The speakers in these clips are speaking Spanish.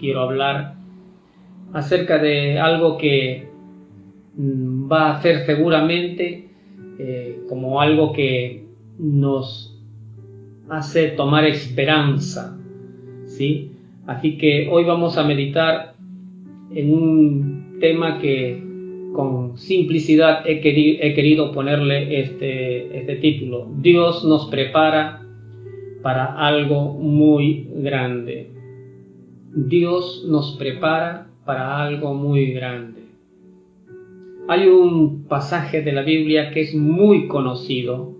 quiero hablar acerca de algo que va a ser seguramente como algo que nos hace tomar esperanza, ¿sí? Así que hoy vamos a meditar en un tema que con simplicidad he querido ponerle este título: Dios nos prepara para algo muy grande. Dios nos prepara para algo muy grande. Hay un pasaje de la Biblia que es muy conocido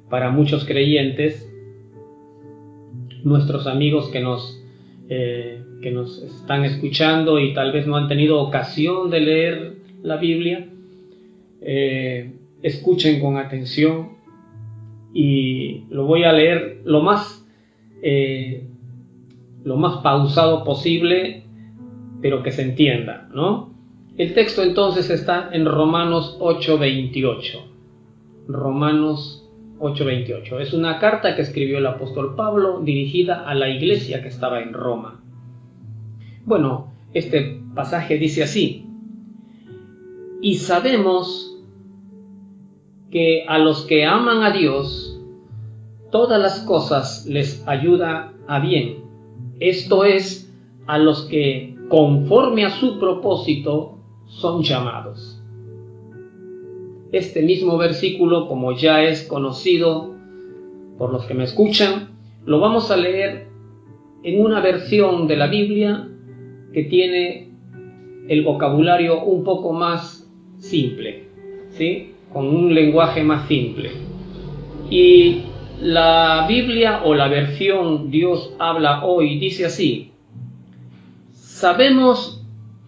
para muchos creyentes, nuestros amigos que nos están escuchando y tal vez no han tenido ocasión de leer la Biblia. Escuchen con atención y lo voy a leer lo más pausado posible, pero que se entienda, ¿no? El texto entonces está en Romanos 8:28. Romanos 8:28. Es una carta que escribió el apóstol Pablo dirigida a la iglesia que estaba en Roma. Bueno, este pasaje dice así: y sabemos que a los que aman a Dios, todas las cosas les ayudan a bien. Esto es, a los que conforme a su propósito son llamados. Este mismo versículo, como ya es conocido por los que me escuchan, lo vamos a leer en una versión de la Biblia que tiene el vocabulario un poco más simple, ¿sí? Con un lenguaje más simple. Y la Biblia o la versión Dios habla hoy dice así: sabemos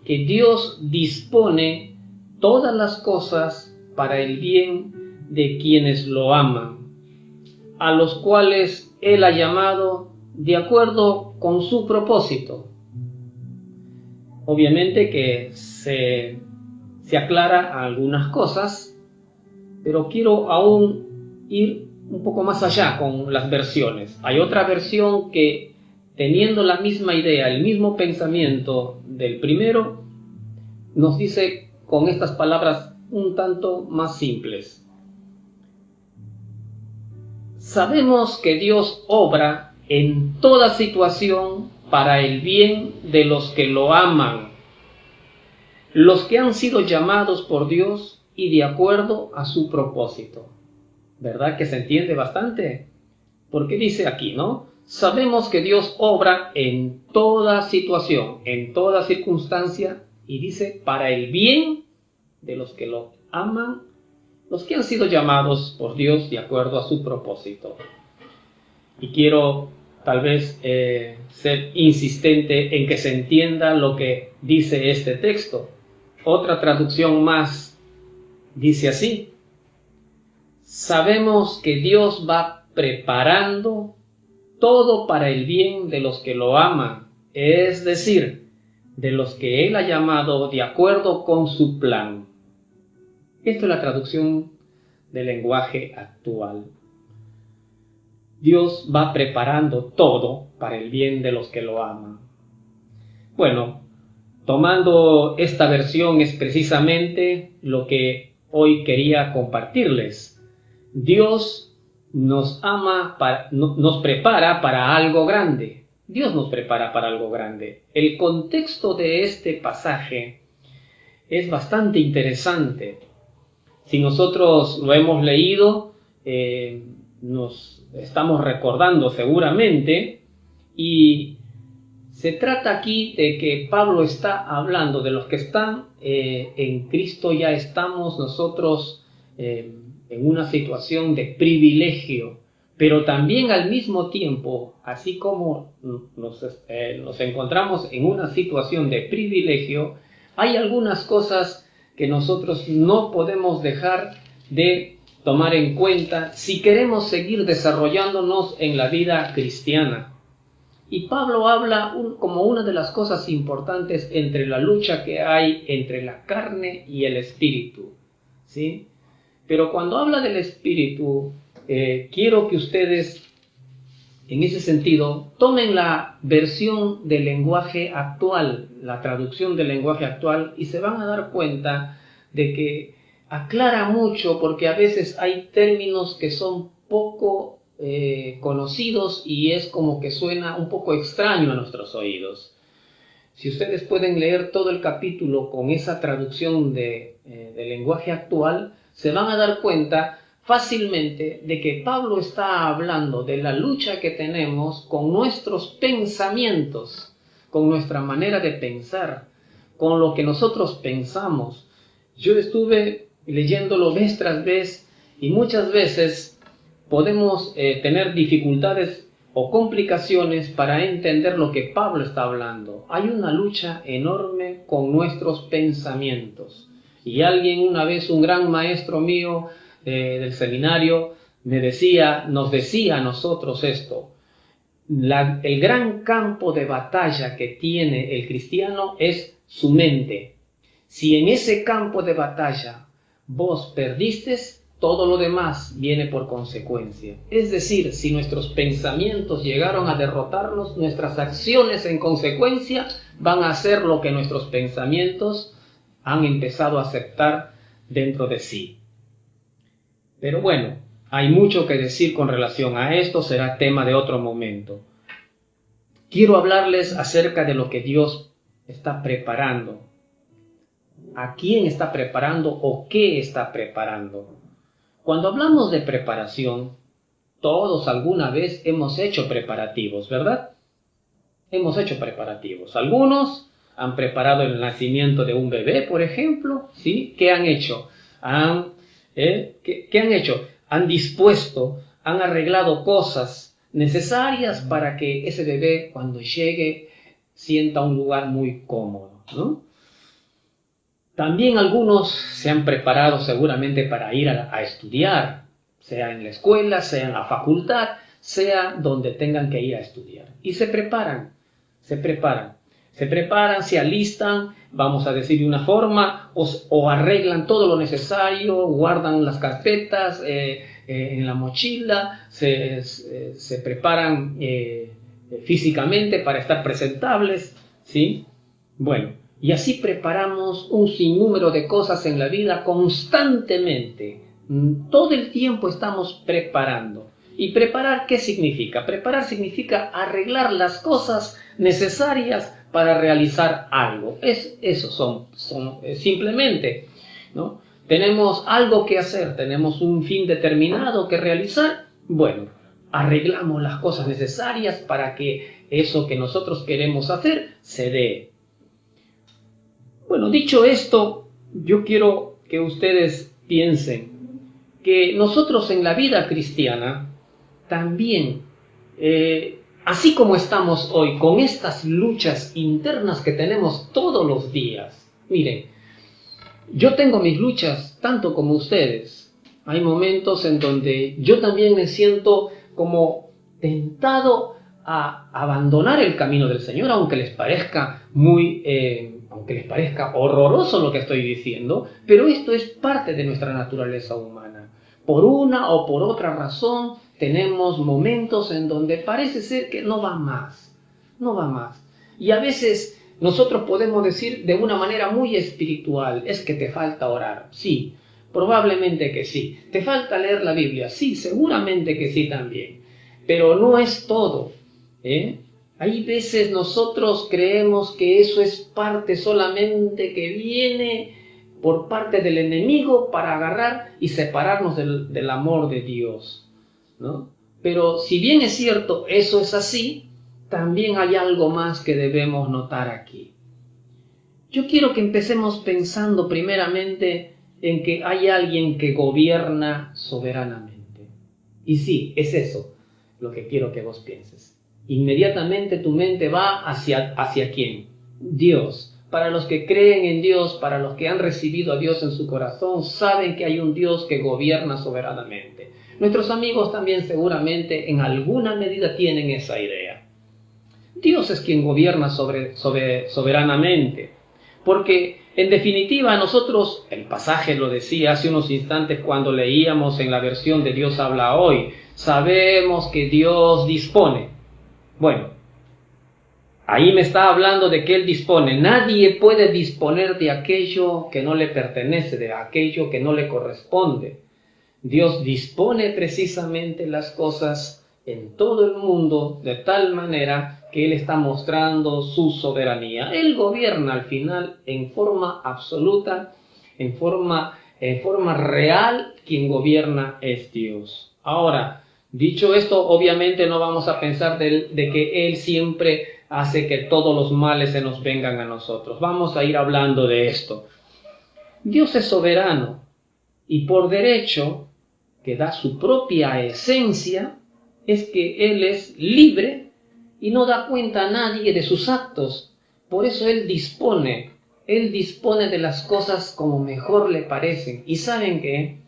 que Dios dispone todas las cosas para el bien de quienes lo aman, a los cuales Él ha llamado de acuerdo con su propósito. Obviamente que se aclara algunas cosas, pero quiero aún ir un poco más allá con las versiones. Hay otra versión que, teniendo la misma idea, el mismo pensamiento del primero, nos dice con estas palabras un tanto más simples: sabemos que Dios obra en toda situación para el bien de los que lo aman, los que han sido llamados por Dios y de acuerdo a su propósito. ¿Verdad que se entiende bastante? Porque dice aquí, ¿no? Sabemos que Dios obra en toda situación, en toda circunstancia, y dice para el bien de los que lo aman, los que han sido llamados por Dios de acuerdo a su propósito. Y quiero tal vez ser insistente en que se entienda lo que dice este texto. Otra traducción más dice así: sabemos que Dios va preparando todo para el bien de los que lo aman, es decir, de los que Él ha llamado de acuerdo con su plan. Esta es la traducción del lenguaje actual. Dios va preparando todo para el bien de los que lo aman. Bueno, tomando esta versión es precisamente lo que hoy quería compartirles. Dios nos ama, nos prepara para algo grande. Dios nos prepara para algo grande. El contexto de este pasaje es bastante interesante. Si nosotros lo hemos leído, nos estamos recordando seguramente, y se trata aquí de que Pablo está hablando de los que están en Cristo. Ya estamos nosotros en una situación de privilegio, pero también al mismo tiempo, así como nos encontramos en una situación de privilegio, hay algunas cosas que nosotros no podemos dejar de tomar en cuenta si queremos seguir desarrollándonos en la vida cristiana. Y Pablo habla como una de las cosas importantes entre la lucha que hay entre la carne y el espíritu, ¿sí? Pero cuando habla del espíritu, quiero que ustedes en ese sentido, tomen la versión del lenguaje actual, la traducción del lenguaje actual, y se van a dar cuenta de que aclara mucho, porque a veces hay términos que son poco conocidos y es como que suena un poco extraño a nuestros oídos. Si ustedes pueden leer todo el capítulo con esa traducción del lenguaje actual, se van a dar cuenta fácilmente de que Pablo está hablando de la lucha que tenemos con nuestros pensamientos, con nuestra manera de pensar, con lo que nosotros pensamos. Yo estuve leyéndolo vez tras vez y muchas veces podemos tener dificultades o complicaciones para entender lo que Pablo está hablando. Hay una lucha enorme con nuestros pensamientos. Y alguien una vez, un gran maestro mío del seminario, nos decía a nosotros esto: el gran campo de batalla que tiene el cristiano es su mente. Si en ese campo de batalla vos perdiste, todo lo demás viene por consecuencia. Es decir, si nuestros pensamientos llegaron a derrotarnos, nuestras acciones en consecuencia van a hacer lo que nuestros pensamientos han empezado a aceptar dentro de sí. Pero bueno, hay mucho que decir con relación a esto, será tema de otro momento. Quiero hablarles acerca de lo que Dios está preparando. ¿A quién está preparando o qué está preparando? Cuando hablamos de preparación, todos alguna vez hemos hecho preparativos, ¿verdad? Hemos hecho preparativos. Algunos han preparado el nacimiento de un bebé, por ejemplo, ¿sí? ¿Qué han hecho? ¿Qué han hecho? Han dispuesto, han arreglado cosas necesarias para que ese bebé, cuando llegue, sienta un lugar muy cómodo, ¿no? También algunos se han preparado seguramente para ir a estudiar, sea en la escuela, sea en la facultad, sea donde tengan que ir a estudiar. Y se preparan, se alistan, vamos a decir de una forma, o arreglan todo lo necesario, guardan las carpetas en la mochila, se preparan físicamente para estar presentables, ¿sí? Bueno. Y así preparamos un sinnúmero de cosas en la vida constantemente. Todo el tiempo estamos preparando. ¿Y preparar qué significa? Preparar significa arreglar las cosas necesarias para realizar algo. Eso son simplemente, ¿no? Tenemos algo que hacer, tenemos un fin determinado que realizar. Bueno, arreglamos las cosas necesarias para que eso que nosotros queremos hacer se dé. Bueno, dicho esto, yo quiero que ustedes piensen que nosotros en la vida cristiana también, así como estamos hoy con estas luchas internas que tenemos todos los días, miren, yo tengo mis luchas tanto como ustedes. Hay momentos en donde yo también me siento como tentado a abandonar el camino del Señor, aunque les parezca aunque les parezca horroroso lo que estoy diciendo, pero esto es parte de nuestra naturaleza humana. Por una o por otra razón tenemos momentos en donde parece ser que no va más. Y a veces nosotros podemos decir de una manera muy espiritual: es que te falta orar. Sí, probablemente que sí. ¿Te falta leer la Biblia? Sí, seguramente que sí también. Pero no es todo, Hay veces nosotros creemos que eso es parte solamente que viene por parte del enemigo para agarrar y separarnos del amor de Dios, ¿no? Pero si bien es cierto, eso es así, también hay algo más que debemos notar aquí. Yo quiero que empecemos pensando primeramente en que hay alguien que gobierna soberanamente. Y sí, es eso lo que quiero que vos pienses. Inmediatamente tu mente va hacia ¿quién? Dios. Para los que creen en Dios, para los que han recibido a Dios en su corazón, saben que hay un Dios que gobierna soberanamente. Nuestros amigos también seguramente en alguna medida tienen esa idea. Dios es quien gobierna soberanamente, porque en definitiva nosotros, el pasaje lo decía hace unos instantes cuando leíamos en la versión de Dios habla hoy, sabemos que Dios dispone. Bueno, ahí me está hablando de que Él dispone. Nadie puede disponer de aquello que no le pertenece, de aquello que no le corresponde. Dios dispone precisamente las cosas en todo el mundo de tal manera que Él está mostrando su soberanía. Él gobierna al final en forma absoluta, en forma real. Quien gobierna es Dios. Ahora, dicho esto, obviamente no vamos a pensar de que Él siempre hace que todos los males se nos vengan a nosotros. Vamos a ir hablando de esto. Dios es soberano y por derecho, que da su propia esencia, es que Él es libre y no da cuenta a nadie de sus actos. Por eso Él dispone de las cosas como mejor le parecen. ¿Y saben qué?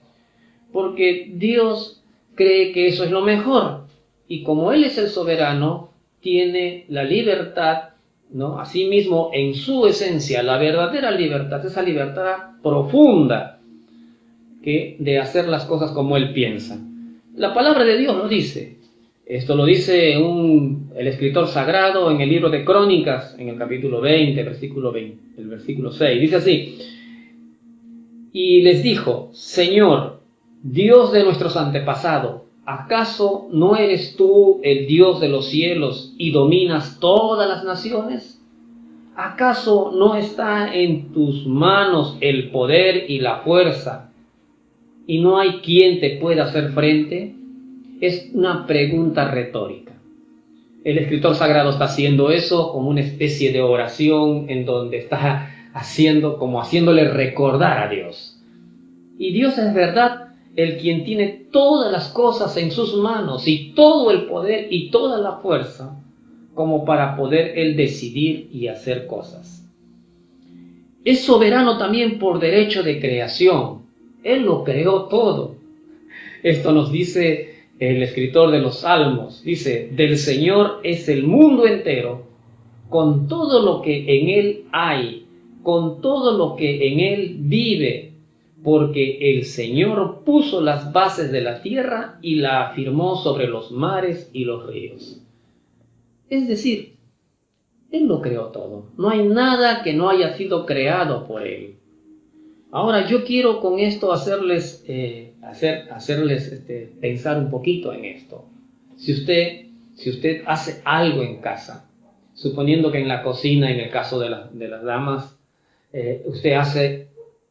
Porque Dios cree que eso es lo mejor. Y como Él es el soberano, tiene la libertad, ¿no? Asimismo, en su esencia, la verdadera libertad, esa libertad profunda de hacer las cosas como Él piensa. La palabra de Dios lo dice. Esto lo dice el escritor sagrado en el libro de Crónicas, en el capítulo 20, el versículo 6. Dice así: y les dijo: Señor, Dios de nuestros antepasados, ¿acaso no eres tú el Dios de los cielos y dominas todas las naciones? ¿Acaso no está en tus manos el poder y la fuerza, y no hay quien te pueda hacer frente? Es una pregunta retórica. El escritor sagrado está haciendo eso como una especie de oración en donde está haciéndole recordar a Dios. Y Dios es verdad el quien tiene todas las cosas en sus manos y todo el poder y toda la fuerza como para poder Él decidir y hacer cosas. Es soberano también por derecho de creación. Él lo creó todo. Esto nos dice el escritor de los Salmos. Dice: del Señor es el mundo entero, con todo lo que en Él hay, con todo lo que en Él vive, porque el Señor puso las bases de la tierra y la afirmó sobre los mares y los ríos. Es decir, Él lo creó todo. No hay nada que no haya sido creado por Él. Ahora, yo quiero con esto hacerles pensar un poquito en esto. Si usted hace algo en casa, suponiendo que en la cocina, en el caso de las damas, usted hace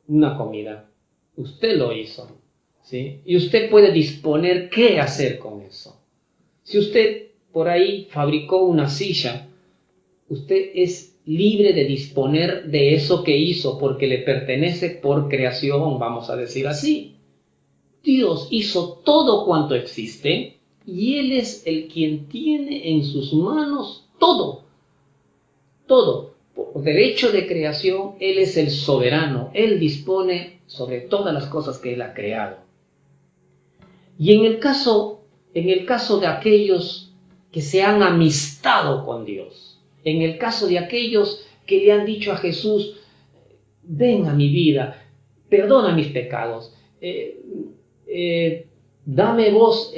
una comida, usted lo hizo, ¿sí? Y usted puede disponer qué hacer con eso. Si usted por ahí fabricó una silla, usted es libre de disponer de eso que hizo porque le pertenece por creación, vamos a decir así. Dios hizo todo cuanto existe y Él es el quien tiene en sus manos todo. Todo. Por derecho de creación, Él es el soberano. Él dispone sobre todas las cosas que Él ha creado. Y en el caso de aquellos que se han amistado con Dios, en el caso de aquellos que le han dicho a Jesús: ven a mi vida, perdona mis pecados, dame vos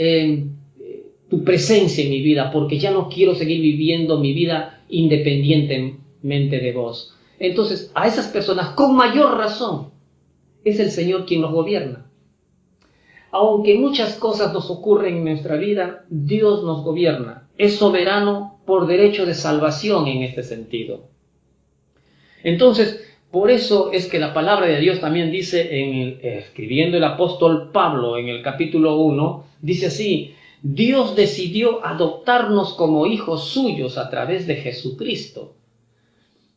tu presencia en mi vida, porque ya no quiero seguir viviendo mi vida independientemente de vos. Entonces, a esas personas, con mayor razón, es el Señor quien los gobierna. Aunque muchas cosas nos ocurren en nuestra vida, Dios nos gobierna. Es soberano por derecho de salvación en este sentido. Entonces, por eso es que la palabra de Dios también dice, escribiendo el apóstol Pablo en el capítulo 1, dice así: Dios decidió adoptarnos como hijos suyos a través de Jesucristo,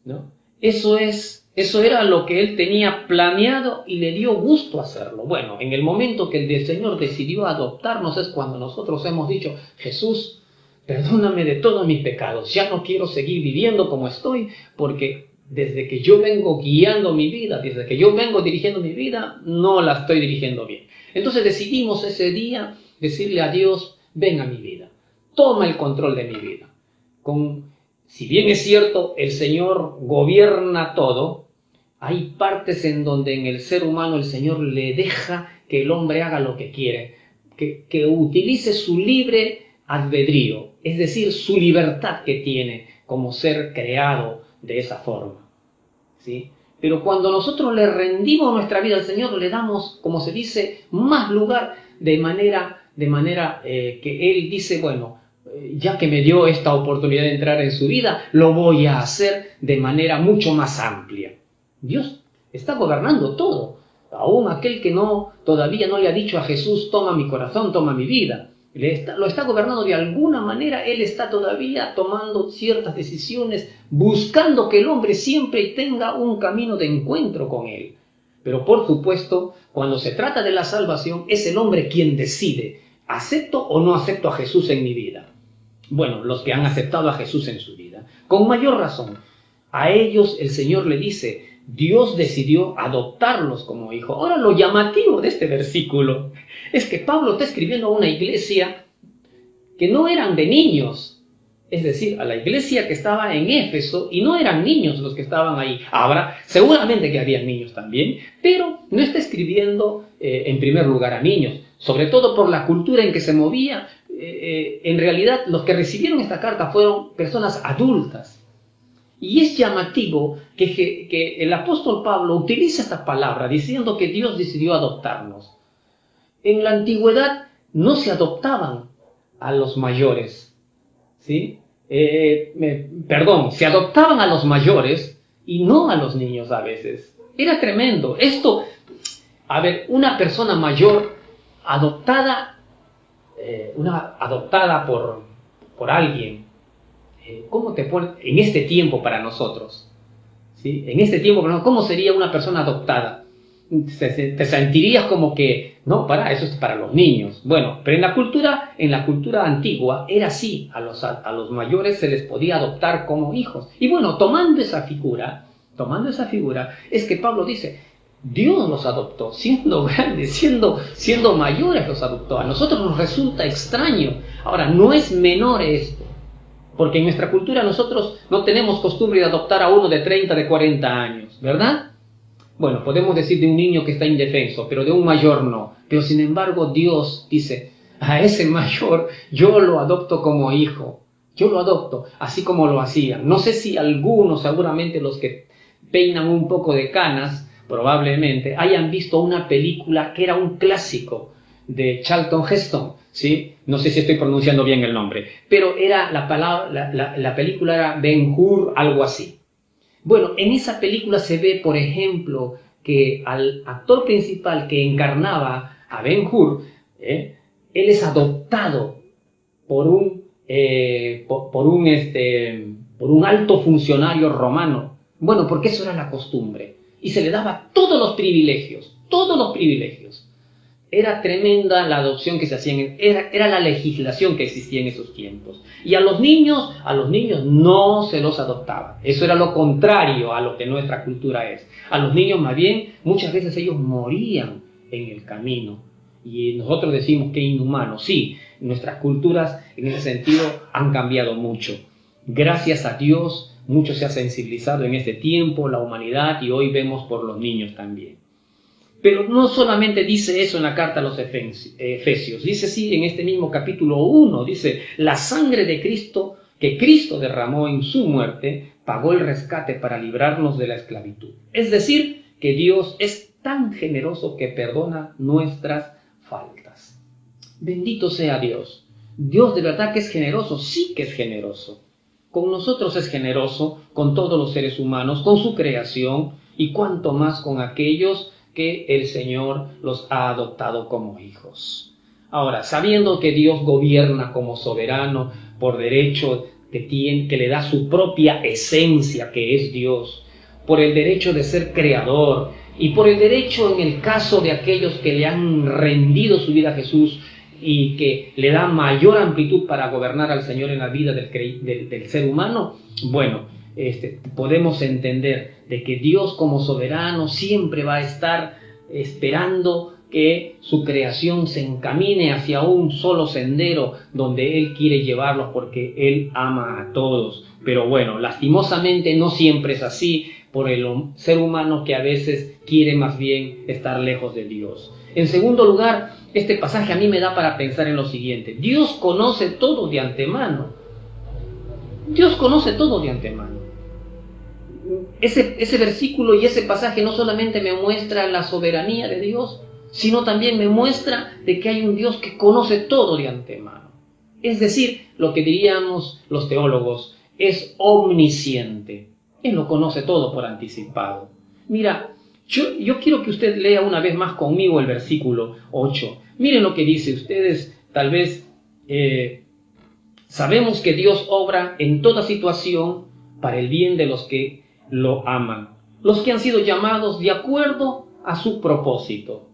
¿no? Eso era lo que Él tenía planeado y le dio gusto hacerlo. Bueno, en el momento que el Señor decidió adoptarnos es cuando nosotros hemos dicho: Jesús, perdóname de todos mis pecados, ya no quiero seguir viviendo como estoy, porque desde que yo vengo guiando mi vida, desde que yo vengo dirigiendo mi vida, no la estoy dirigiendo bien. Entonces decidimos ese día decirle a Dios: ven a mi vida, toma el control de mi vida. Si bien es cierto, el Señor gobierna todo, hay partes en donde en el ser humano el Señor le deja que el hombre haga lo que quiere. que utilice su libre albedrío, es decir, su libertad que tiene como ser creado de esa forma, ¿sí? Pero cuando nosotros le rendimos nuestra vida al Señor, le damos, como se dice, más lugar de manera que Él dice, bueno, ya que me dio esta oportunidad de entrar en su vida, lo voy a hacer de manera mucho más amplia. Dios está gobernando todo. Aún aquel que todavía no le ha dicho a Jesús, toma mi corazón, toma mi vida, lo está gobernando de alguna manera. Él está todavía tomando ciertas decisiones, buscando que el hombre siempre tenga un camino de encuentro con Él. Pero por supuesto, cuando se trata de la salvación, es el hombre quien decide, ¿acepto o no acepto a Jesús en mi vida? Bueno, los que han aceptado a Jesús en su vida, con mayor razón, a ellos el Señor le dice, Dios decidió adoptarlos como hijos. Ahora, lo llamativo de este versículo es que Pablo está escribiendo a una iglesia que no eran de niños, es decir, a la iglesia que estaba en Éfeso, y no eran niños los que estaban ahí. Ahora, seguramente que había niños también, pero no está escribiendo en primer lugar a niños, sobre todo por la cultura en que se movía. En realidad, los que recibieron esta carta fueron personas adultas. Y es llamativo que el apóstol Pablo utiliza esta palabra diciendo que Dios decidió adoptarnos. En la antigüedad no se adoptaban a los mayores, ¿sí? Se adoptaban a los mayores y no a los niños a veces. Era tremendo. Esto, una persona mayor adoptada, por alguien, ¿cómo te pone en este tiempo para nosotros? ¿Sí? En este tiempo, ¿cómo sería una persona adoptada? Te sentirías como que, no, eso es para los niños. Bueno, pero en la cultura antigua era así, a los mayores se les podía adoptar como hijos. Y bueno, tomando esa figura, es que Pablo dice, Dios los adoptó, siendo grandes, siendo mayores los adoptó. A nosotros nos resulta extraño. Ahora, no es menor esto, porque en nuestra cultura nosotros no tenemos costumbre de adoptar a uno de 30, de 40 años, ¿verdad? Bueno, podemos decir de un niño que está indefenso, pero de un mayor no. Pero sin embargo Dios dice, a ese mayor yo lo adopto como hijo. Yo lo adopto, así como lo hacían. No sé si algunos, seguramente los que peinan un poco de canas, probablemente, hayan visto una película que era un clásico de Charlton Heston, ¿sí? No sé si estoy pronunciando bien el nombre, pero era la película era Ben-Hur, algo así. Bueno, en esa película se ve, por ejemplo, que al actor principal que encarnaba a Ben-Hur, él es adoptado por un alto funcionario romano. Bueno, porque eso era la costumbre. Y se le daba todos los privilegios. Era tremenda la adopción que se hacía, era la legislación que existía en esos tiempos. Y a los niños no se los adoptaba. Eso era lo contrario a lo que nuestra cultura es. A los niños, más bien, muchas veces ellos morían en el camino. Y nosotros decimos que inhumano. Sí, nuestras culturas en ese sentido han cambiado mucho. Gracias a Dios, mucho se ha sensibilizado en este tiempo la humanidad, y hoy vemos por los niños también. Pero no solamente dice eso en la carta a los Efesios, dice sí en este mismo capítulo 1, dice, la sangre de Cristo, que Cristo derramó en su muerte, pagó el rescate para librarnos de la esclavitud. Es decir, que Dios es tan generoso que perdona nuestras faltas. Bendito sea Dios. Dios de verdad que es generoso, sí que es generoso. Con nosotros es generoso, con todos los seres humanos, con su creación, y cuanto más con aquellos que el Señor los ha adoptado como hijos. Ahora, sabiendo que Dios gobierna como soberano por derecho que le da su propia esencia, que es Dios, por el derecho de ser creador y por el derecho en el caso de aquellos que le han rendido su vida a Jesús y que le da mayor amplitud para gobernar al Señor en la vida del ser humano, bueno, podemos entender de que Dios como soberano siempre va a estar esperando que su creación se encamine hacia un solo sendero donde Él quiere llevarlos, porque Él ama a todos. Pero bueno, lastimosamente no siempre es así por el ser humano, que a veces quiere más bien estar lejos de Dios. En segundo lugar, este pasaje a mí me da para pensar en lo siguiente. Dios conoce todo de antemano. Dios conoce todo de antemano. Ese versículo y ese pasaje no solamente me muestra la soberanía de Dios, sino también me muestra de que hay un Dios que conoce todo de antemano. Es decir, lo que diríamos los teólogos, es omnisciente. Él lo conoce todo por anticipado. Mira, yo quiero que usted lea una vez más conmigo el versículo 8. Miren lo que dice. Ustedes tal vez sabemos que Dios obra en toda situación para el bien de los que lo aman, los que han sido llamados de acuerdo a su propósito.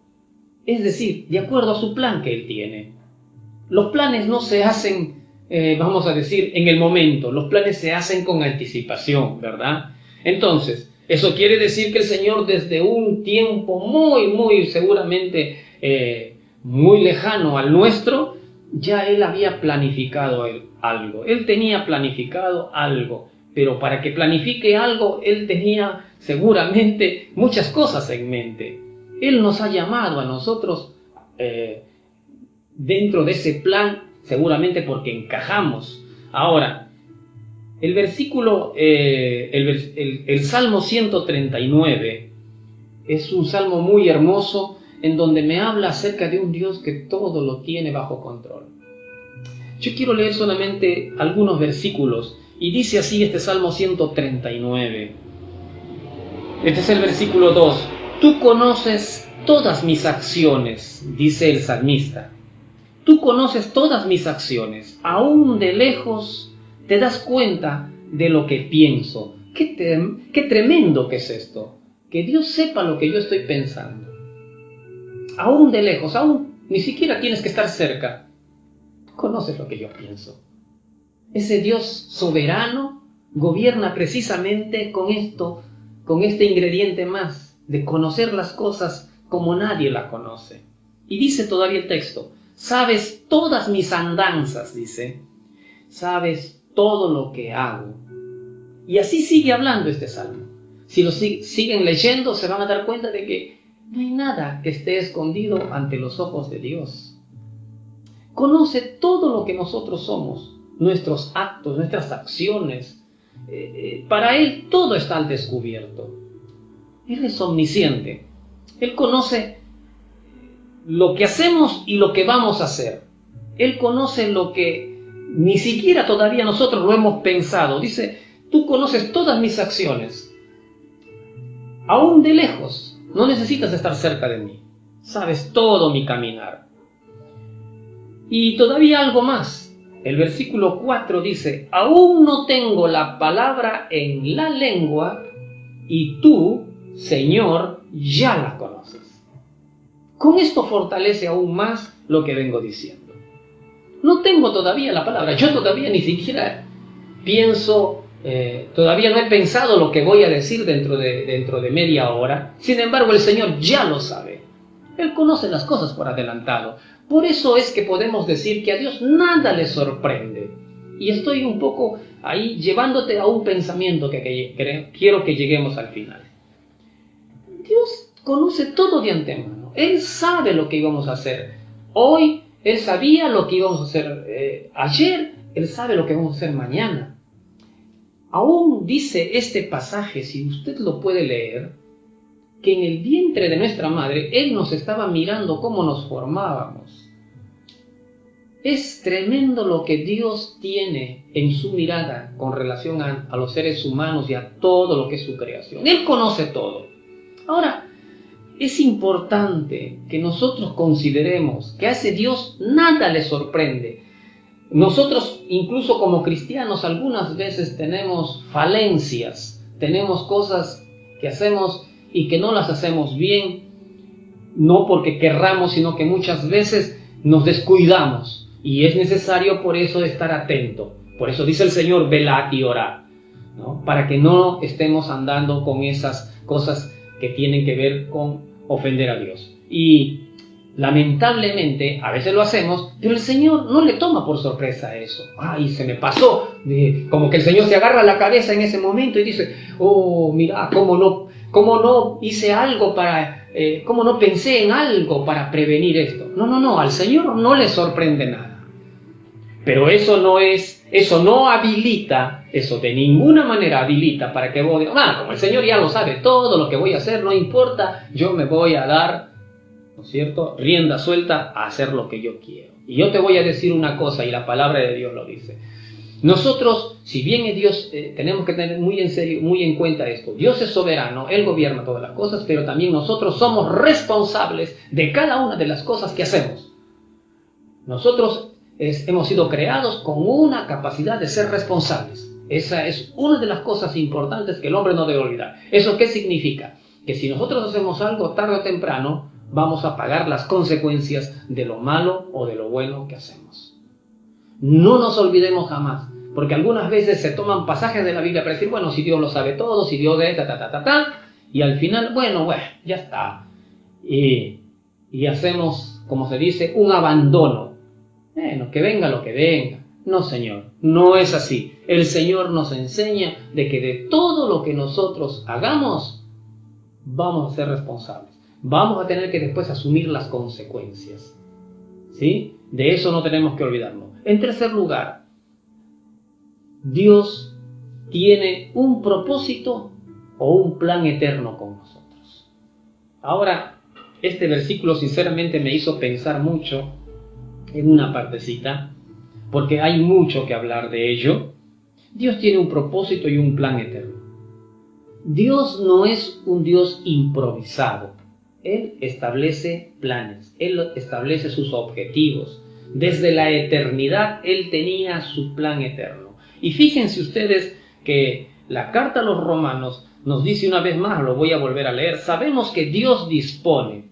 Es decir, de acuerdo a su plan que Él tiene. Los planes no se hacen, vamos a decir, en el momento. Los planes se hacen con anticipación, ¿verdad? Entonces, eso quiere decir que el Señor desde un tiempo muy seguramente muy lejano al nuestro, ya Él había planificado algo. Él tenía planificado algo, pero para que planifique algo, Él tenía seguramente muchas cosas en mente. Él nos ha llamado a nosotros dentro de ese plan, seguramente porque encajamos. Ahora, el versículo, el Salmo 139 es un salmo muy hermoso en donde me habla acerca de un Dios que todo lo tiene bajo control. Yo quiero leer solamente algunos versículos y dice así este Salmo 139. Este es el versículo 2. Tú conoces todas mis acciones, dice el salmista. Tú conoces todas mis acciones, aún de lejos te das cuenta de lo que pienso. Qué tremendo que es esto, que Dios sepa lo que yo estoy pensando. Aún de lejos, aún ni siquiera tienes que estar cerca. Conoces lo que yo pienso. Ese Dios soberano gobierna precisamente con esto, con este ingrediente más, de conocer las cosas como nadie las conoce. Y dice todavía el texto, sabes todas mis andanzas, dice, sabes todo lo que hago. Y así sigue hablando este salmo. Si lo siguen leyendo, se van a dar cuenta de que no hay nada que esté escondido ante los ojos de Dios. Conoce todo lo que nosotros somos, nuestros actos, nuestras acciones. Para Él todo está al descubierto. Él es omnisciente. Él conoce lo que hacemos y lo que vamos a hacer. Él conoce lo que ni siquiera todavía nosotros lo hemos pensado. Dice, tú conoces todas mis acciones. Aún de lejos, no necesitas estar cerca de mí. Sabes todo mi caminar. Y todavía algo más. El versículo 4 dice, aún no tengo la palabra en la lengua y tú, Señor, ya la conoces. Con esto fortalece aún más lo que vengo diciendo. No tengo todavía la palabra. Yo todavía ni siquiera pienso, todavía no he pensado lo que voy a decir dentro de media hora. Sin embargo, el Señor ya lo sabe. Él conoce las cosas por adelantado. Por eso es que podemos decir que a Dios nada le sorprende. Y estoy un poco ahí llevándote a un pensamiento que quiero que lleguemos al final. Dios conoce todo de antemano. Él sabe lo que íbamos a hacer. Hoy, Él sabía lo que íbamos a hacer ayer. Él sabe lo que vamos a hacer mañana. Aún dice este pasaje, si usted lo puede leer, que en el vientre de nuestra madre, Él nos estaba mirando cómo nos formábamos. Es tremendo lo que Dios tiene en su mirada con relación a los seres humanos y a todo lo que es su creación. Él conoce todo. Ahora, es importante que nosotros consideremos que a ese Dios nada le sorprende. Nosotros, incluso como cristianos, algunas veces tenemos falencias, tenemos cosas que hacemos y que no las hacemos bien, no porque querramos, sino que muchas veces nos descuidamos. Y es necesario por eso estar atento. Por eso dice el Señor, velad y orad, ¿no? Para que no estemos andando con esas cosas que tienen que ver con ofender a Dios. Y lamentablemente, a veces lo hacemos, pero el Señor no le toma por sorpresa eso. ¡Ay, se me pasó! Como que el Señor se agarra la cabeza en ese momento y dice, oh, mira, cómo ¿Cómo no hice algo cómo no pensé en algo para prevenir esto? No, al Señor no le sorprende nada. Pero eso no habilita, eso de ninguna manera habilita para que vos digas, como el Señor ya lo sabe, todo lo que voy a hacer, no importa, yo me voy a dar, ¿no es cierto?, rienda suelta a hacer lo que yo quiero. Y yo te voy a decir una cosa, y la palabra de Dios lo dice. Nosotros, si bien es Dios, tenemos que tener muy en serio, muy en cuenta esto. Dios es soberano, Él gobierna todas las cosas, pero también nosotros somos responsables de cada una de las cosas que hacemos. Nosotros hemos sido creados con una capacidad de ser responsables. Esa es una de las cosas importantes que el hombre no debe olvidar. ¿Eso qué significa? Que si nosotros hacemos algo tarde o temprano, vamos a pagar las consecuencias de lo malo o de lo bueno que hacemos. No nos olvidemos jamás, porque algunas veces se toman pasajes de la Biblia para decir, bueno, si Dios lo sabe todo, si Dios de y al final, bueno, ya está. Y hacemos, como se dice, un abandono. Bueno, que venga lo que venga. No, Señor, no es así. El Señor nos enseña de que de todo lo que nosotros hagamos, vamos a ser responsables. Vamos a tener que después asumir las consecuencias. ¿Sí? De eso no tenemos que olvidarnos. En tercer lugar, Dios tiene un propósito o un plan eterno con nosotros. Ahora, este versículo sinceramente me hizo pensar mucho en una partecita, porque hay mucho que hablar de ello. Dios tiene un propósito y un plan eterno. Dios no es un Dios improvisado. Él establece planes, Él establece sus objetivos. Desde la eternidad Él tenía su plan eterno. Y fíjense ustedes que la carta a los Romanos nos dice una vez más, lo voy a volver a leer, sabemos que Dios dispone.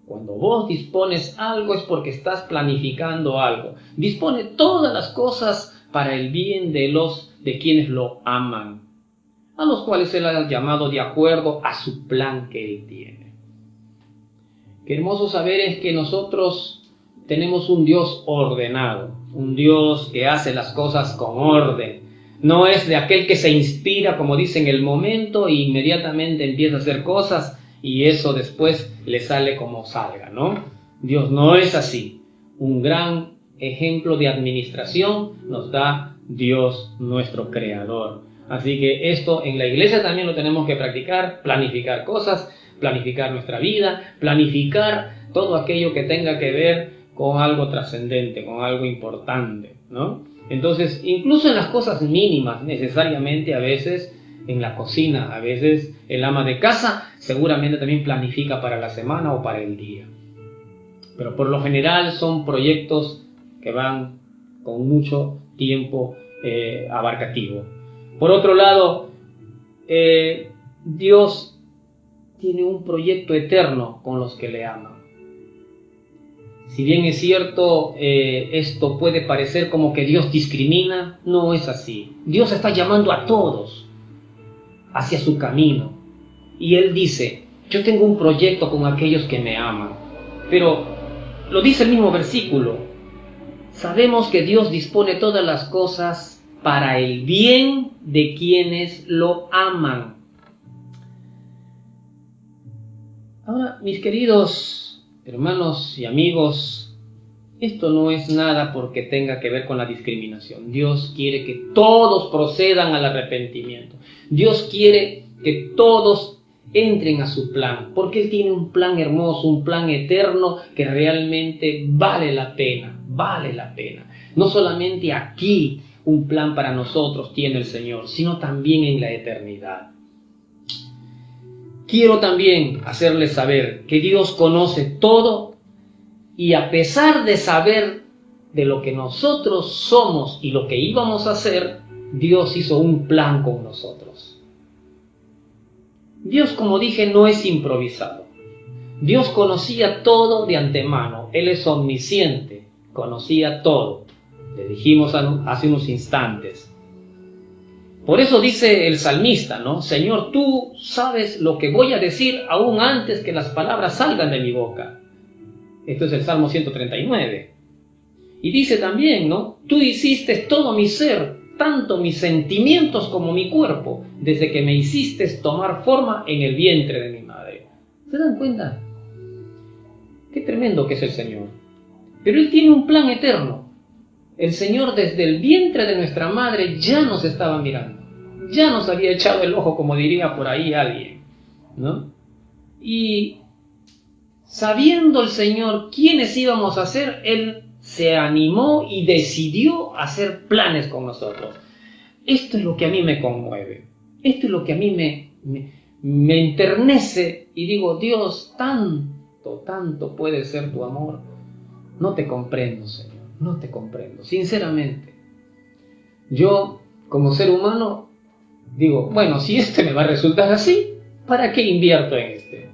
Cuando vos dispones algo es porque estás planificando algo. Dispone todas las cosas para el bien de quienes lo aman, a los cuales Él ha llamado de acuerdo a su plan que Él tiene. Qué hermoso saber es que nosotros tenemos un Dios ordenado, un Dios que hace las cosas con orden. No es de aquel que se inspira, como dice, en el momento e inmediatamente empieza a hacer cosas y eso después le sale como salga, ¿no? Dios no es así. Un gran ejemplo de administración nos da Dios, nuestro Creador. Así que esto en la iglesia también lo tenemos que practicar, planificar cosas, planificar nuestra vida, planificar todo aquello que tenga que ver con algo trascendente, con algo importante, ¿no? Entonces, incluso en las cosas mínimas, necesariamente a veces en la cocina, a veces el ama de casa seguramente también planifica para la semana o para el día. Pero por lo general son proyectos que van con mucho tiempo abarcativo. Por otro lado, Dios tiene un proyecto eterno con los que le aman. Si bien es cierto, esto puede parecer como que Dios discrimina, no es así. Dios está llamando a todos hacia su camino. Y Él dice, yo tengo un proyecto con aquellos que me aman. Pero lo dice el mismo versículo. Sabemos que Dios dispone todas las cosas para el bien de quienes lo aman. Ahora, mis queridos hermanos y amigos, esto no es nada porque tenga que ver con la discriminación. Dios quiere que todos procedan al arrepentimiento. Dios quiere que todos entren a su plan, porque Él tiene un plan hermoso, un plan eterno que realmente vale la pena, vale la pena. No solamente aquí un plan para nosotros tiene el Señor, sino también en la eternidad. Quiero también hacerles saber que Dios conoce todo y a pesar de saber de lo que nosotros somos y lo que íbamos a hacer, Dios hizo un plan con nosotros. Dios, como dije, no es improvisado. Dios conocía todo de antemano. Él es omnisciente, conocía todo. Le dijimos hace unos instantes. Por eso dice el salmista, ¿no? Señor, tú sabes lo que voy a decir aún antes que las palabras salgan de mi boca. Esto es el Salmo 139. Y dice también, ¿no? Tú hiciste todo mi ser tanto mis sentimientos como mi cuerpo desde que me hiciste tomar forma en el vientre de mi madre. ¿Se dan cuenta? Qué tremendo que es el Señor. Pero Él tiene un plan eterno. El Señor desde el vientre de nuestra madre ya nos estaba mirando. Ya nos había echado el ojo, como diría por ahí alguien, ¿no? Y sabiendo el Señor quiénes íbamos a ser, Él se animó y decidió hacer planes con nosotros. Esto es lo que a mí me conmueve. Esto es lo que a mí me enternece y digo, Dios, tanto puede ser tu amor. No te comprendo, Señor, no te comprendo, sinceramente. Yo, como ser humano, digo, bueno, si este me va a resultar así, ¿para qué invierto en este?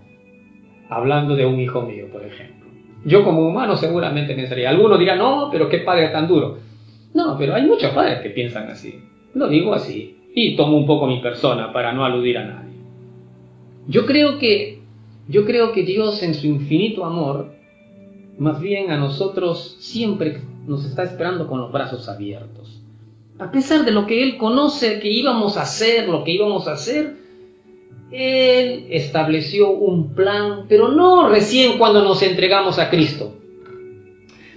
Hablando de un hijo mío, por ejemplo. Yo como humano seguramente pensaría, alguno dirá, no, pero qué padre tan duro. No, pero hay muchos padres que piensan así. Lo digo así, y tomo un poco mi persona para no aludir a nadie. Yo creo que Dios en su infinito amor, más bien a nosotros siempre nos está esperando con los brazos abiertos. A pesar de lo que Él conoce que íbamos a hacer, lo que íbamos a hacer, Él estableció un plan, pero no recién cuando nos entregamos a Cristo.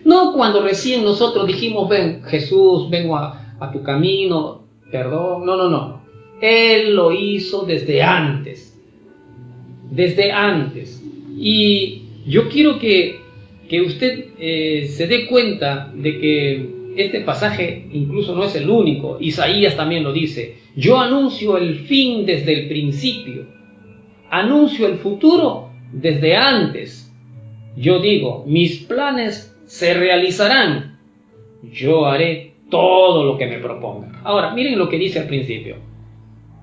No cuando recién nosotros dijimos, ven Jesús, vengo a tu camino, perdón. No. Él lo hizo desde antes. Desde antes. Y yo quiero que usted se dé cuenta de que este pasaje incluso no es el único. Isaías también lo dice. Yo anuncio el fin desde el principio. Anuncio el futuro desde antes. Yo digo, mis planes se realizarán. Yo haré todo lo que me proponga. Ahora, miren lo que dice al principio.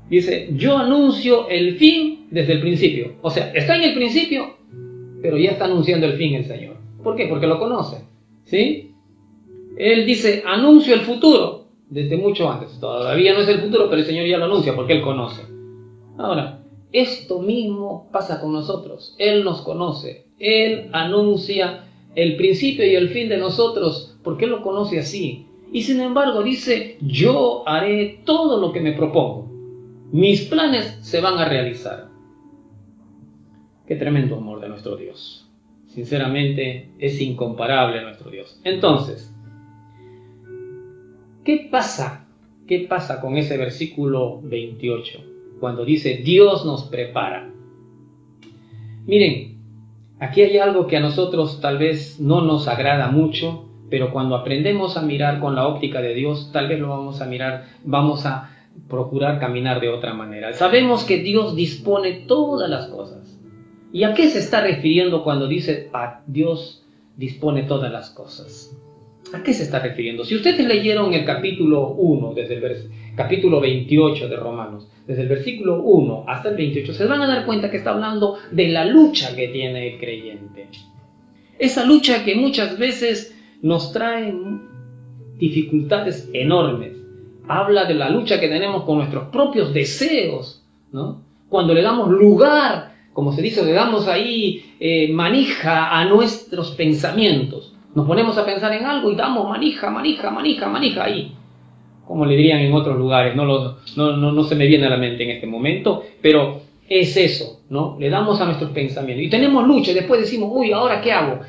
Dice, yo anuncio el fin desde el principio. O sea, está en el principio, pero ya está anunciando el fin el Señor. ¿Por qué? Porque lo conoce. ¿Sí? Él dice, anuncio el futuro desde mucho antes. Todavía no es el futuro, pero el Señor ya lo anuncia porque Él conoce. Ahora, esto mismo pasa con nosotros. Él nos conoce. Él anuncia el principio y el fin de nosotros porque Él lo conoce así. Y sin embargo dice, yo haré todo lo que me propongo. Mis planes se van a realizar. Qué tremendo amor de nuestro Dios. Sinceramente, es incomparable nuestro Dios. Entonces, ¿qué pasa? ¿Qué pasa con ese versículo 28? Cuando dice, Dios nos prepara. Miren, aquí hay algo que a nosotros tal vez no nos agrada mucho, pero cuando aprendemos a mirar con la óptica de Dios, tal vez lo vamos a mirar, vamos a procurar caminar de otra manera. Sabemos que Dios dispone todas las cosas. ¿Y a qué se está refiriendo cuando dice Dios dispone todas las cosas? ¿A qué se está refiriendo? Si ustedes leyeron el capítulo 1, desde el capítulo 28 de Romanos, desde el versículo 1 hasta el 28, se van a dar cuenta que está hablando de la lucha que tiene el creyente. Esa lucha que muchas veces nos trae dificultades enormes. Habla de la lucha que tenemos con nuestros propios deseos, ¿no? Cuando le damos lugar, como se dice, le damos ahí manija a nuestros pensamientos. Nos ponemos a pensar en algo y damos manija ahí. Como le dirían en otros lugares, no se me viene a la mente en este momento, pero es eso, ¿no? Le damos a nuestros pensamientos. Y tenemos lucha, y después decimos, uy, ¿ahora qué hago?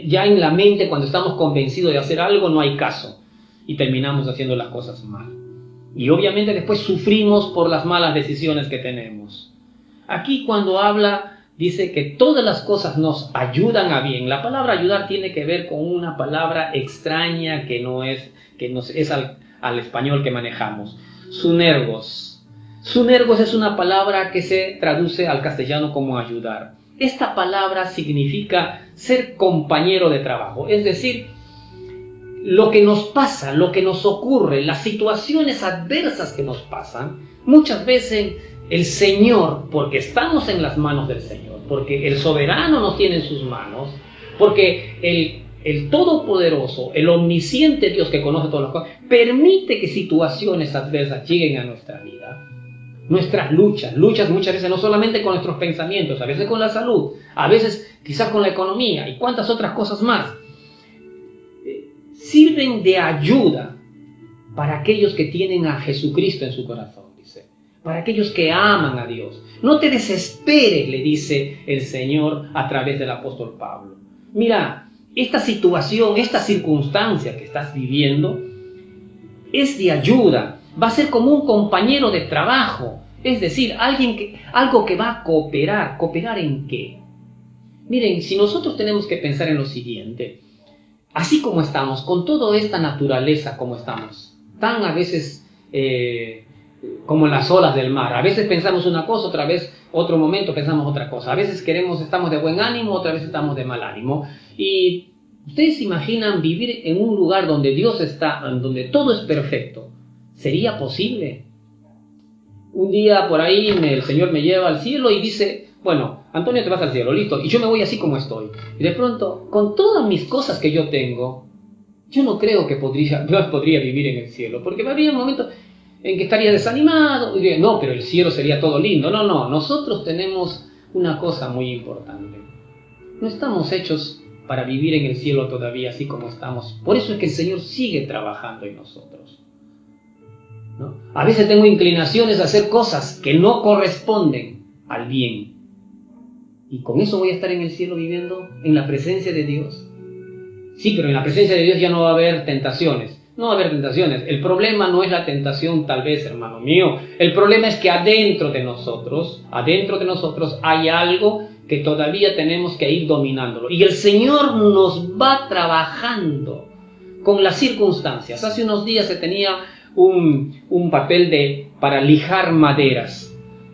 Ya en la mente, cuando estamos convencidos de hacer algo, no hay caso. Y terminamos haciendo las cosas mal. Y obviamente después sufrimos por las malas decisiones que tenemos. Aquí cuando habla, dice que todas las cosas nos ayudan a bien. La palabra ayudar tiene que ver con una palabra extraña que no es al español que manejamos. Sunergos. Sunergos es una palabra que se traduce al castellano como ayudar. Esta palabra significa ser compañero de trabajo, es decir, lo que nos pasa, lo que nos ocurre, las situaciones adversas que nos pasan, muchas veces el Señor, porque estamos en las manos del Señor, porque el soberano nos tiene en sus manos, porque el todopoderoso, el omnisciente Dios que conoce todas las cosas, permite que situaciones adversas lleguen a nuestra vida. Nuestras luchas muchas veces no solamente con nuestros pensamientos, a veces con la salud, a veces quizás con la economía y cuantas otras cosas más, sirven de ayuda para aquellos que tienen a Jesucristo en su corazón, dice, para aquellos que aman a Dios. No te desesperes, le dice el Señor a través del apóstol Pablo. Mira, esta situación, esta circunstancia que estás viviendo es de ayuda, va a ser como un compañero de trabajo, es decir, algo que va a cooperar. ¿Cooperar en qué? Miren, si nosotros tenemos que pensar en lo siguiente, así como estamos, con toda esta naturaleza como estamos, tan a veces como las olas del mar, a veces pensamos una cosa, otra vez, otro momento pensamos otra cosa, a veces estamos de buen ánimo, otra vez estamos de mal ánimo, y ustedes se imaginan vivir en un lugar donde Dios está, donde todo es perfecto. ¿Sería posible? Un día por ahí el Señor me lleva al cielo y dice, bueno, Antonio, te vas al cielo, listo, y yo me voy así como estoy. Y de pronto, con todas mis cosas que yo tengo, yo no creo que podría vivir en el cielo, porque habría un momento en que estaría desanimado, y diría, no, pero el cielo sería todo lindo. No, nosotros tenemos una cosa muy importante. No estamos hechos para vivir en el cielo todavía así como estamos. Por eso es que el Señor sigue trabajando en nosotros, ¿no? A veces tengo inclinaciones a hacer cosas que no corresponden al bien. ¿Y con eso voy a estar en el cielo viviendo en la presencia de Dios? Sí, pero en la presencia de Dios ya no va a haber tentaciones. No va a haber tentaciones. El problema no es la tentación, tal vez, hermano mío. El problema es que adentro de nosotros hay algo que todavía tenemos que ir dominándolo. Y el Señor nos va trabajando con las circunstancias. Hace unos días se tenía un papel para lijar maderas.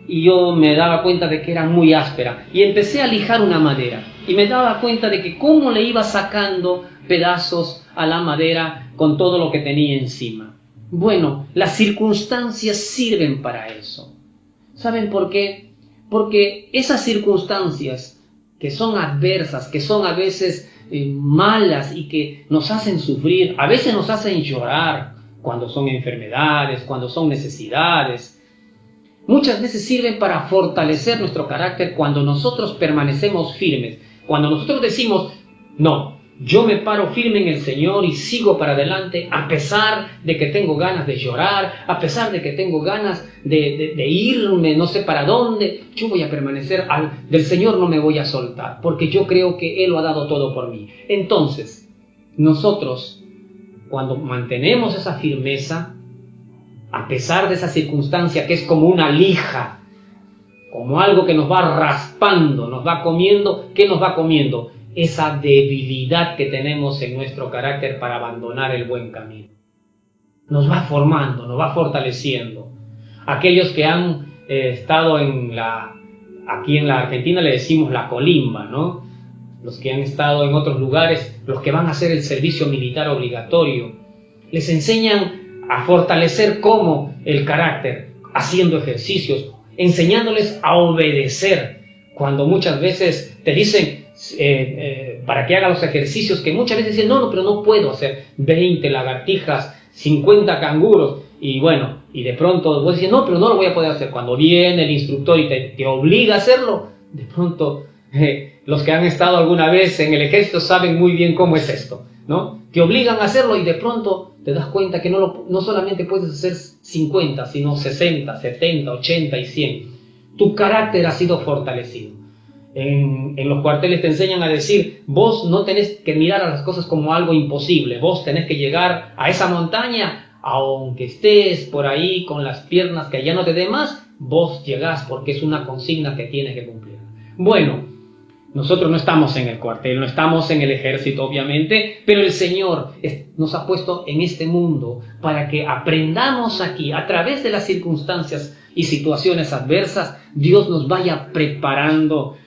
Y yo me daba cuenta de que era muy áspera. Y empecé a lijar una madera. Y me daba cuenta de que cómo le iba sacando pedazos a la madera con todo lo que tenía encima. Bueno, las circunstancias sirven para eso. ¿Saben por qué? Porque esas circunstancias que son adversas, que son a veces malas y que nos hacen sufrir, a veces nos hacen llorar cuando son enfermedades, cuando son necesidades, muchas veces sirven para fortalecer nuestro carácter cuando nosotros permanecemos firmes. Cuando nosotros decimos, no, yo me paro firme en el Señor y sigo para adelante a pesar de que tengo ganas de llorar, a pesar de que tengo ganas de irme, no sé para dónde, yo voy a permanecer, del Señor no me voy a soltar, porque yo creo que Él lo ha dado todo por mí. Entonces, nosotros, cuando mantenemos esa firmeza, a pesar de esa circunstancia que es como una lija, como algo que nos va raspando, nos va comiendo, ¿qué nos va comiendo? Esa debilidad que tenemos en nuestro carácter para abandonar el buen camino. Nos va formando, nos va fortaleciendo. Aquellos que han estado aquí en la Argentina le decimos la colimba, ¿no? Los que han estado en otros lugares, los que van a hacer el servicio militar obligatorio, les enseñan a fortalecer cómo el carácter, haciendo ejercicios, enseñándoles a obedecer, cuando muchas veces te dicen para que haga los ejercicios, que muchas veces dicen, no, pero no puedo hacer 20 lagartijas, 50 canguros, y bueno, y de pronto vos dices, no, pero no lo voy a poder hacer. Cuando viene el instructor y te obliga a hacerlo, de pronto los que han estado alguna vez en el ejército saben muy bien cómo es esto, ¿no? Te obligan a hacerlo y de pronto te das cuenta que no solamente puedes hacer 50, sino 60, 70, 80 y 100. Tu carácter ha sido fortalecido. En los cuarteles te enseñan a decir, vos no tenés que mirar a las cosas como algo imposible, vos tenés que llegar a esa montaña, aunque estés por ahí con las piernas que ya no te den más, vos llegás porque es una consigna que tienes que cumplir. Bueno, nosotros no estamos en el cuartel, no estamos en el ejército obviamente, pero el Señor nos ha puesto en este mundo para que aprendamos aquí, a través de las circunstancias y situaciones adversas, Dios nos vaya preparando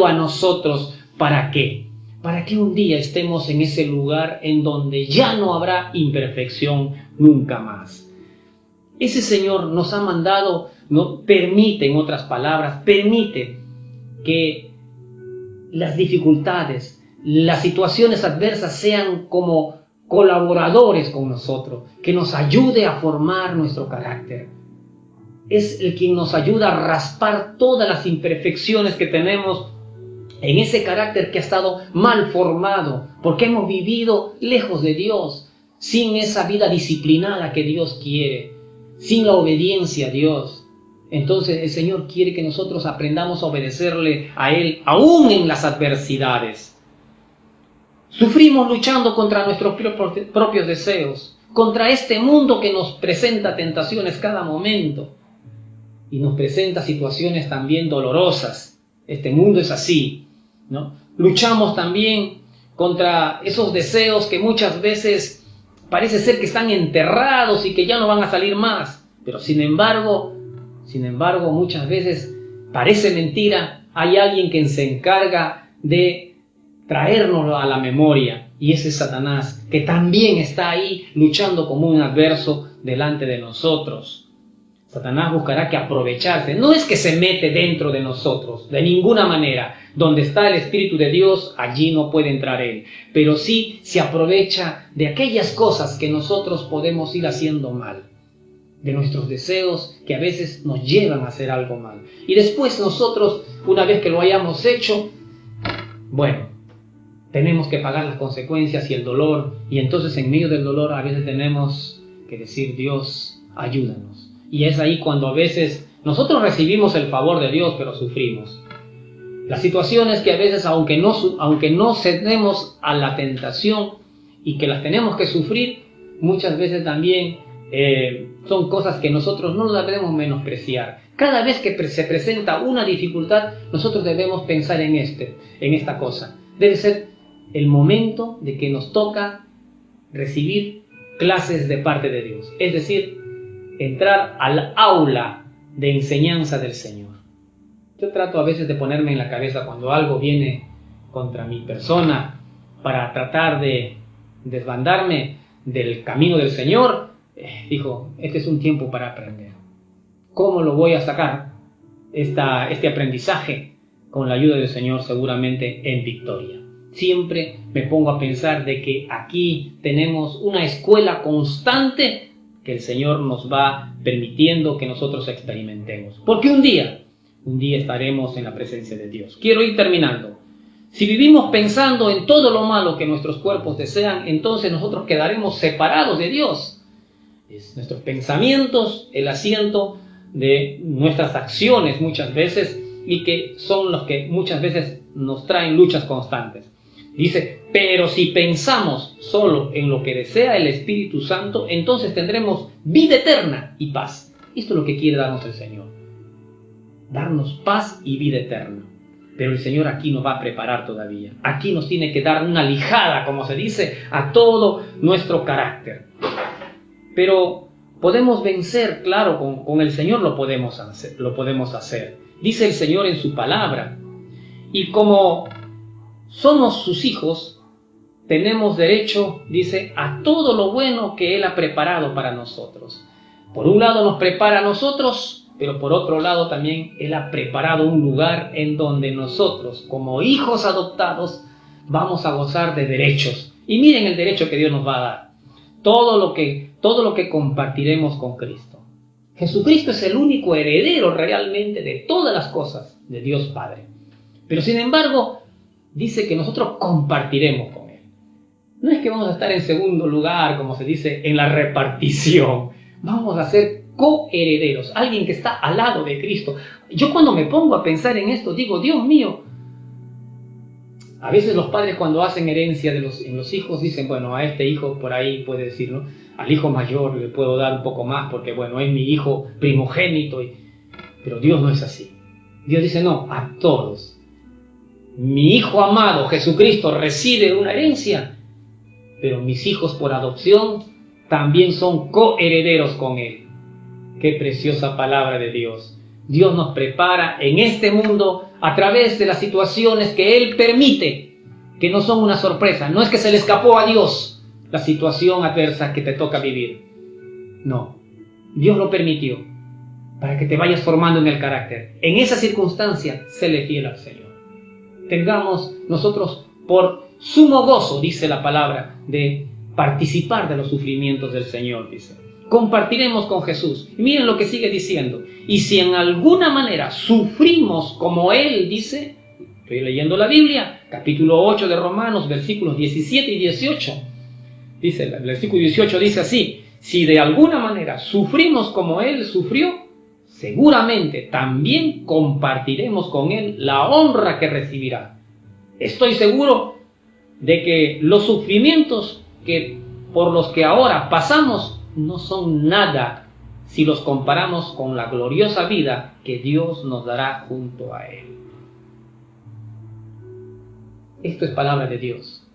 a nosotros. ¿Para qué? Para que un día estemos en ese lugar en donde ya no habrá imperfección nunca más. Ese Señor nos ha mandado, permite, en otras palabras, permite que las dificultades, las situaciones adversas sean como colaboradores con nosotros, que nos ayude a formar nuestro carácter. Es el quien nos ayuda a raspar todas las imperfecciones que tenemos en ese carácter que ha estado mal formado, porque hemos vivido lejos de Dios. sin esa vida disciplinada que Dios quiere, sin la obediencia a Dios. Entonces el Señor quiere que nosotros aprendamos a obedecerle a Él, aún en las adversidades. Sufrimos luchando contra nuestros propios deseos, contra este mundo que nos presenta tentaciones cada momento y nos presenta situaciones también dolorosas. Este mundo es así, ¿no? Luchamos también contra esos deseos que muchas veces parece ser que están enterrados y que ya no van a salir más, pero sin embargo, muchas veces parece mentira. Hay alguien que se encarga de traérnoslo a la memoria, y ese es Satanás, que también está ahí luchando como un adverso delante de nosotros. Satanás buscará que aprovecharse. No es que se mete dentro de nosotros, de ninguna manera. Donde está el Espíritu de Dios, allí no puede entrar Él. Pero sí se aprovecha de aquellas cosas que nosotros podemos ir haciendo mal, de nuestros deseos que a veces nos llevan a hacer algo mal. Y después nosotros, una vez que lo hayamos hecho, bueno, tenemos que pagar las consecuencias y el dolor. Y entonces en medio del dolor a veces tenemos que decir: Dios, ayúdanos. Y es ahí cuando a veces nosotros recibimos el favor de Dios, pero sufrimos. Las situaciones que a veces, aunque no cedemos a la tentación y que las tenemos que sufrir, muchas veces también son cosas que nosotros no las debemos menospreciar. Cada vez que se presenta una dificultad, nosotros debemos pensar en esta cosa. Debe ser el momento de que nos toca recibir clases de parte de Dios. Es decir, entrar al aula de enseñanza del Señor. Yo trato a veces de ponerme en la cabeza cuando algo viene contra mi persona para tratar de desbandarme del camino del Señor. Digo, este es un tiempo para aprender. ¿Cómo lo voy a sacar este aprendizaje? Con la ayuda del Señor, seguramente en victoria. Siempre me pongo a pensar de que aquí tenemos una escuela constante que el Señor nos va permitiendo que nosotros experimentemos. Porque un día estaremos en la presencia de Dios. Quiero ir terminando. Si vivimos pensando en todo lo malo que nuestros cuerpos desean, entonces nosotros quedaremos separados de Dios. Es nuestros pensamientos el asiento de nuestras acciones muchas veces, y que son los que muchas veces nos traen luchas constantes. Dice: pero si pensamos solo en lo que desea el Espíritu Santo, entonces tendremos vida eterna y paz. Esto es lo que quiere darnos el Señor. Darnos paz y vida eterna. Pero el Señor aquí nos va a preparar todavía. Aquí nos tiene que dar una lijada, como se dice, a todo nuestro carácter. Pero podemos vencer, claro, con el Señor lo podemos hacer. Dice el Señor en su palabra. Y como somos sus hijos, tenemos derecho, dice, a todo lo bueno que Él ha preparado para nosotros. Por un lado nos prepara a nosotros, pero por otro lado también Él ha preparado un lugar en donde nosotros, como hijos adoptados, vamos a gozar de derechos. Y miren el derecho que Dios nos va a dar. Todo lo que compartiremos con Cristo. Jesucristo es el único heredero realmente de todas las cosas de Dios Padre. Pero sin embargo, dice que nosotros compartiremos con Él. No es que vamos a estar en segundo lugar, como se dice, en la repartición. Vamos a ser coherederos, alguien que está al lado de Cristo. Yo cuando me pongo a pensar en esto, digo, Dios mío, a veces los padres cuando hacen herencia en los hijos dicen, bueno, a este hijo por ahí puede decir, ¿no? Al hijo mayor le puedo dar un poco más porque, bueno, es mi hijo primogénito. Pero Dios no es así. Dios dice, no, a todos. Mi hijo amado, Jesucristo, recibe una herencia, pero mis hijos por adopción también son coherederos con Él. Qué preciosa palabra de Dios. Dios nos prepara en este mundo a través de las situaciones que Él permite, que no son una sorpresa. No es que se le escapó a Dios la situación adversa que te toca vivir. No, Dios lo permitió para que te vayas formando en el carácter. En esa circunstancia, séle fiel al Señor. Tengamos nosotros por sumo gozo, dice la palabra, de participar de los sufrimientos del Señor, dice. Compartiremos con Jesús. Y miren lo que sigue diciendo. Y si en alguna manera sufrimos como Él, dice, estoy leyendo la Biblia, capítulo 8 de Romanos, versículos 17 y 18. Dice, el versículo 18 dice así: si de alguna manera sufrimos como Él sufrió, seguramente también compartiremos con Él la honra que recibirá. Estoy seguro de que los sufrimientos por los que ahora pasamos no son nada si los comparamos con la gloriosa vida que Dios nos dará junto a Él. Esto es palabra de Dios.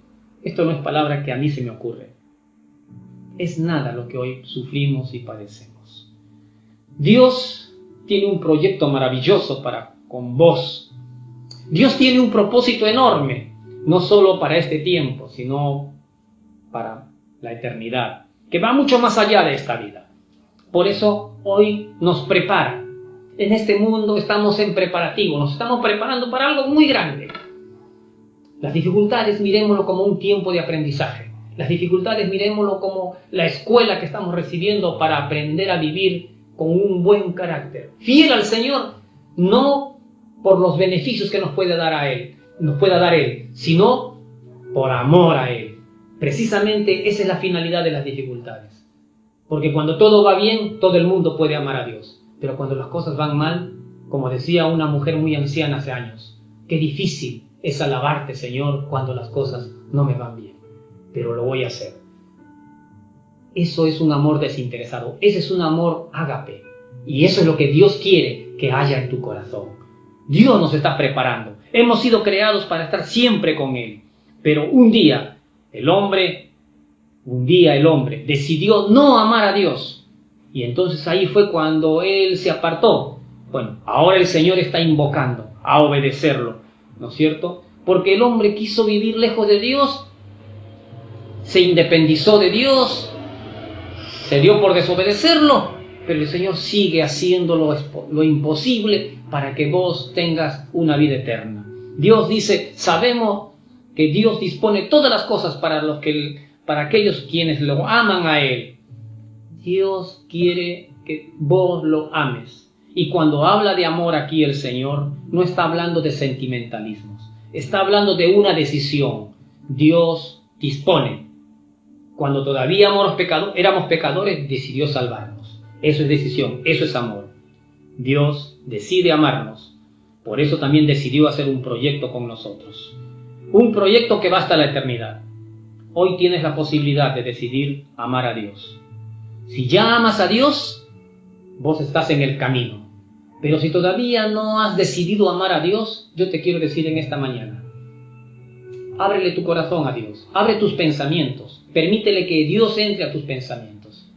Esto no es palabra que a mí se me ocurre. Es nada lo que hoy sufrimos y padecemos. Dios tiene un proyecto maravilloso con vos. Dios tiene un propósito enorme, no solo para este tiempo, sino para la eternidad, que va mucho más allá de esta vida. Por eso hoy nos prepara. En este mundo estamos en preparativo, nos estamos preparando para algo muy grande. Las dificultades miremoslo como un tiempo de aprendizaje. Las dificultades miremoslo como la escuela que estamos recibiendo para aprender a vivir con un buen carácter. Fiel al Señor, no por los beneficios que nos pueda dar Él, sino por amor a Él. Precisamente esa es la finalidad de las dificultades. Porque cuando todo va bien, todo el mundo puede amar a Dios. Pero cuando las cosas van mal, como decía una mujer muy anciana hace años, qué difícil es alabarte, Señor, cuando las cosas no me van bien. Pero lo voy a hacer. Eso es un amor desinteresado. Ese es un amor ágape. Y eso es lo que Dios quiere que haya en tu corazón. Dios nos está preparando. Hemos sido creados para estar siempre con Él. Pero un día el hombre decidió no amar a Dios. Y entonces ahí fue cuando Él se apartó. Bueno, ahora el Señor está invocando a obedecerlo, ¿no es cierto? Porque el hombre quiso vivir lejos de Dios, se independizó de Dios, se dio por desobedecerlo, pero el Señor sigue haciendo lo imposible para que vos tengas una vida eterna. Dios dice, sabemos que Dios dispone todas las cosas para aquellos quienes lo aman a Él. Dios quiere que vos lo ames. Y cuando habla de amor aquí el Señor, no está hablando de sentimentalismos, está hablando de una decisión. Dios dispone. Cuando todavía éramos pecadores, decidió salvarnos. Eso es decisión, eso es amor. Dios decide amarnos. Por eso también decidió hacer un proyecto con nosotros. Un proyecto que va hasta la eternidad. Hoy tienes la posibilidad de decidir amar a Dios. Si ya amas a Dios, vos estás en el camino. Pero si todavía no has decidido amar a Dios, yo te quiero decir en esta mañana, ábrele tu corazón a Dios, abre tus pensamientos, permítele que Dios entre a tus pensamientos.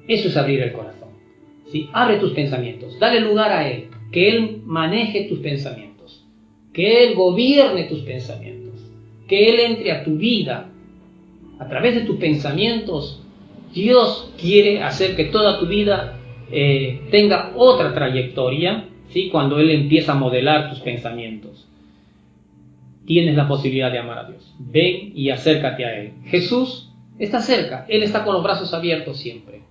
Eso es abrir el corazón. ¿Sí? Abre tus pensamientos, dale lugar a Él, que Él maneje tus pensamientos, que Él gobierne tus pensamientos, que Él entre a tu vida. A través de tus pensamientos, Dios quiere hacer que toda tu vida tenga otra trayectoria, ¿sí? Cuando Él empieza a modelar tus pensamientos. Tienes la posibilidad de amar a Dios. Ven y acércate a Él. Jesús está cerca, Él está con los brazos abiertos siempre.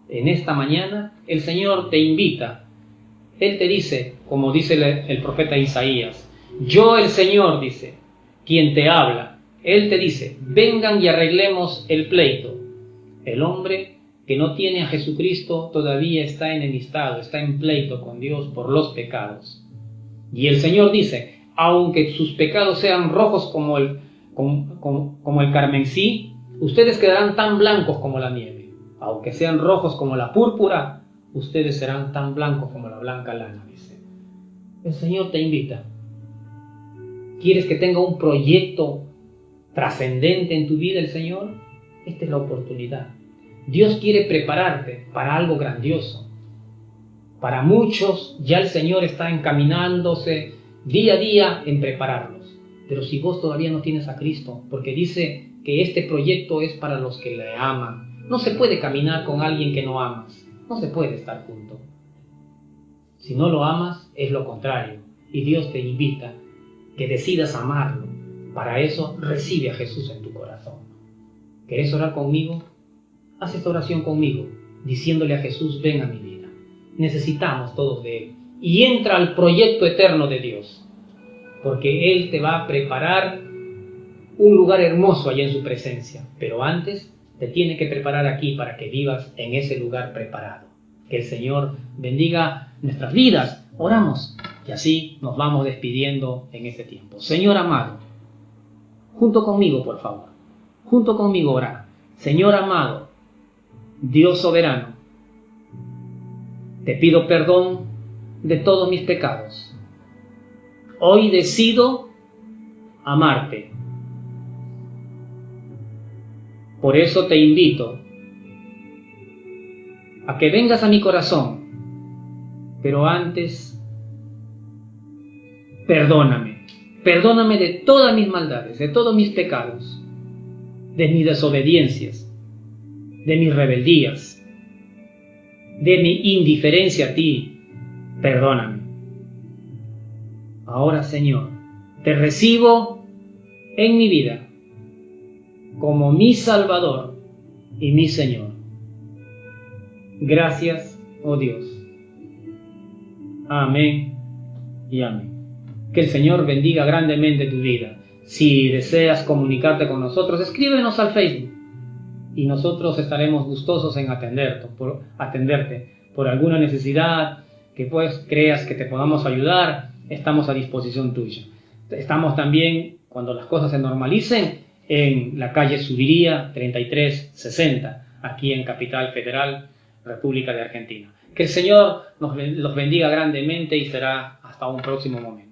En esta mañana el Señor te invita. Él te dice, como dice el profeta Isaías, yo el Señor, dice, quien te habla. Él te dice, vengan y arreglemos el pleito. El hombre que no tiene a Jesucristo todavía está enemistado, está en pleito con Dios por los pecados. Y el Señor dice, aunque sus pecados sean rojos como el carmesí, ustedes quedarán tan blancos como la nieve. Aunque sean rojos como la púrpura, ustedes serán tan blancos como la blanca lana, dice. El Señor te invita. ¿Quieres que tenga un proyecto trascendente en tu vida el Señor? Esta es la oportunidad. Dios quiere prepararte para algo grandioso. Para muchos ya el Señor está encaminándose día a día en prepararlos. Pero si vos todavía no tienes a Cristo, porque dice que este proyecto es para los que le aman, no se puede caminar con alguien que no amas. No se puede estar junto. Si no lo amas, es lo contrario. Y Dios te invita que decidas amarlo. Para eso, recibe a Jesús en tu corazón. ¿Querés orar conmigo? Haz esta oración conmigo, diciéndole a Jesús, ven a mi vida. Necesitamos todos de Él. Y entra al proyecto eterno de Dios. Porque Él te va a preparar un lugar hermoso allá en su presencia, pero antes te tiene que preparar aquí para que vivas en ese lugar preparado. Que el Señor bendiga nuestras vidas. Oramos y así nos vamos despidiendo en este tiempo. Señor amado, junto conmigo, por favor, junto conmigo ora. Señor amado, Dios soberano, te pido perdón de todos mis pecados. Hoy decido amarte. Por eso te invito a que vengas a mi corazón, pero antes, perdóname de todas mis maldades, de todos mis pecados, de mis desobediencias, de mis rebeldías, de mi indiferencia a ti, perdóname. Ahora, Señor, te recibo en mi vida como mi Salvador y mi Señor. Gracias, oh Dios. Amén y amén. Que el Señor bendiga grandemente tu vida. Si deseas comunicarte con nosotros, escríbenos al Facebook y nosotros estaremos gustosos en atenderte por alguna necesidad que pues creas que te podamos ayudar. Estamos a disposición tuya. Estamos también, cuando las cosas se normalicen, en la calle Subiría 3360, aquí en Capital Federal, República de Argentina. Que el Señor los bendiga grandemente y será hasta un próximo momento.